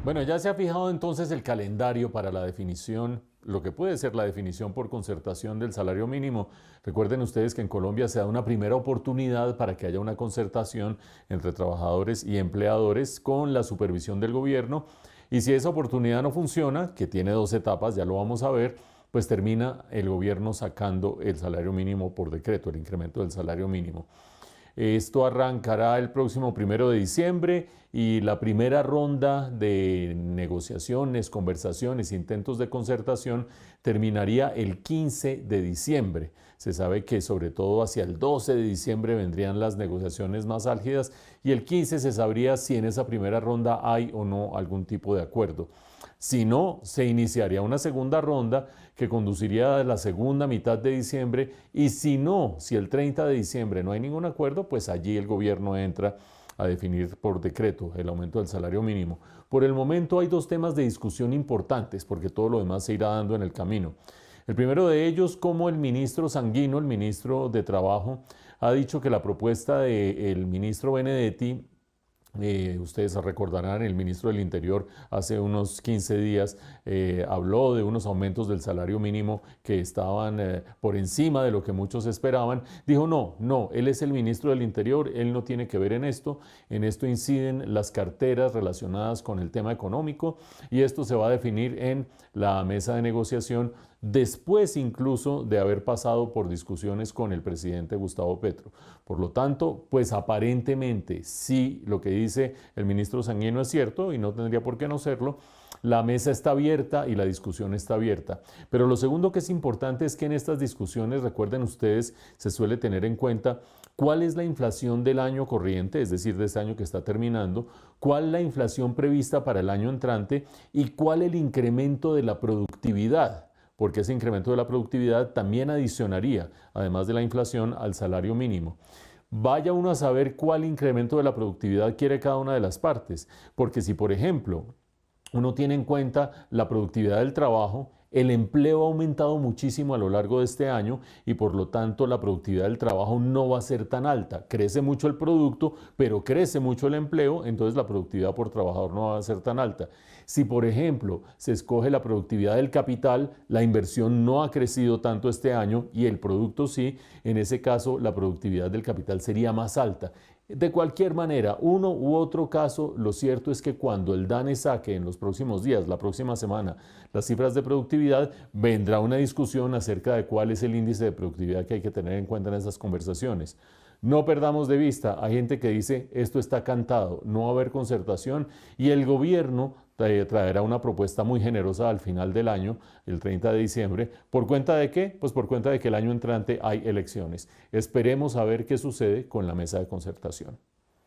Bueno, ya se ha fijado entonces el calendario para la definición, lo que puede ser la definición por concertación del salario mínimo. Recuerden ustedes que en Colombia se da una primera oportunidad para que haya una concertación entre trabajadores y empleadores con la supervisión del gobierno. Y si esa oportunidad no funciona, que tiene dos etapas, ya lo vamos a ver, pues termina el gobierno sacando el salario mínimo por decreto, el incremento del salario mínimo. Esto arrancará el próximo 1 de diciembre y la primera ronda de negociaciones, conversaciones, intentos de concertación terminaría el 15 de diciembre. Se sabe que sobre todo hacia el 12 de diciembre vendrían las negociaciones más álgidas y el 15 se sabría si en esa primera ronda hay o no algún tipo de acuerdo. Si no, se iniciaría una segunda ronda que conduciría a la segunda mitad de diciembre y si no, si el 30 de diciembre no hay ningún acuerdo, pues allí el gobierno entra a definir por decreto el aumento del salario mínimo. Por el momento hay dos temas de discusión importantes porque todo lo demás se irá dando en el camino. El primero de ellos, como el ministro Sanguino, el ministro de Trabajo, ha dicho que la propuesta del ministro Benedetti, ustedes recordarán, el ministro del Interior hace unos 15 días habló de unos aumentos del salario mínimo que estaban por encima de lo que muchos esperaban. Dijo, no, él es el ministro del Interior, él no tiene que ver en esto inciden las carteras relacionadas con el tema económico y esto se va a definir en la mesa de negociación después incluso de haber pasado por discusiones con el presidente Gustavo Petro. Por lo tanto, pues aparentemente, si lo que dice el ministro Sanguino es cierto, y no tendría por qué no serlo, la mesa está abierta y la discusión está abierta. Pero lo segundo que es importante es que en estas discusiones, recuerden ustedes, se suele tener en cuenta cuál es la inflación del año corriente, es decir, de este año que está terminando, cuál la inflación prevista para el año entrante y cuál el incremento de la productividad, porque ese incremento de la productividad también adicionaría, además de la inflación, al salario mínimo. Vaya uno a saber cuál incremento de la productividad quiere cada una de las partes, porque si, por ejemplo, uno tiene en cuenta la productividad del trabajo, el empleo ha aumentado muchísimo a lo largo de este año y por lo tanto la productividad del trabajo no va a ser tan alta. Crece mucho el producto, pero crece mucho el empleo, entonces la productividad por trabajador no va a ser tan alta. Si, por ejemplo, se escoge la productividad del capital, la inversión no ha crecido tanto este año y el producto sí, en ese caso la productividad del capital sería más alta. De cualquier manera, uno u otro caso, lo cierto es que cuando el DANE saque en los próximos días, la próxima semana, las cifras de productividad, vendrá una discusión acerca de cuál es el índice de productividad que hay que tener en cuenta en esas conversaciones. No perdamos de vista, hay gente que dice esto está cantado, no va a haber concertación y el gobierno traerá una propuesta muy generosa al final del año, el 30 de diciembre. ¿Por cuenta de qué? Pues por cuenta de que el año entrante hay elecciones. Esperemos a ver qué sucede con la mesa de concertación.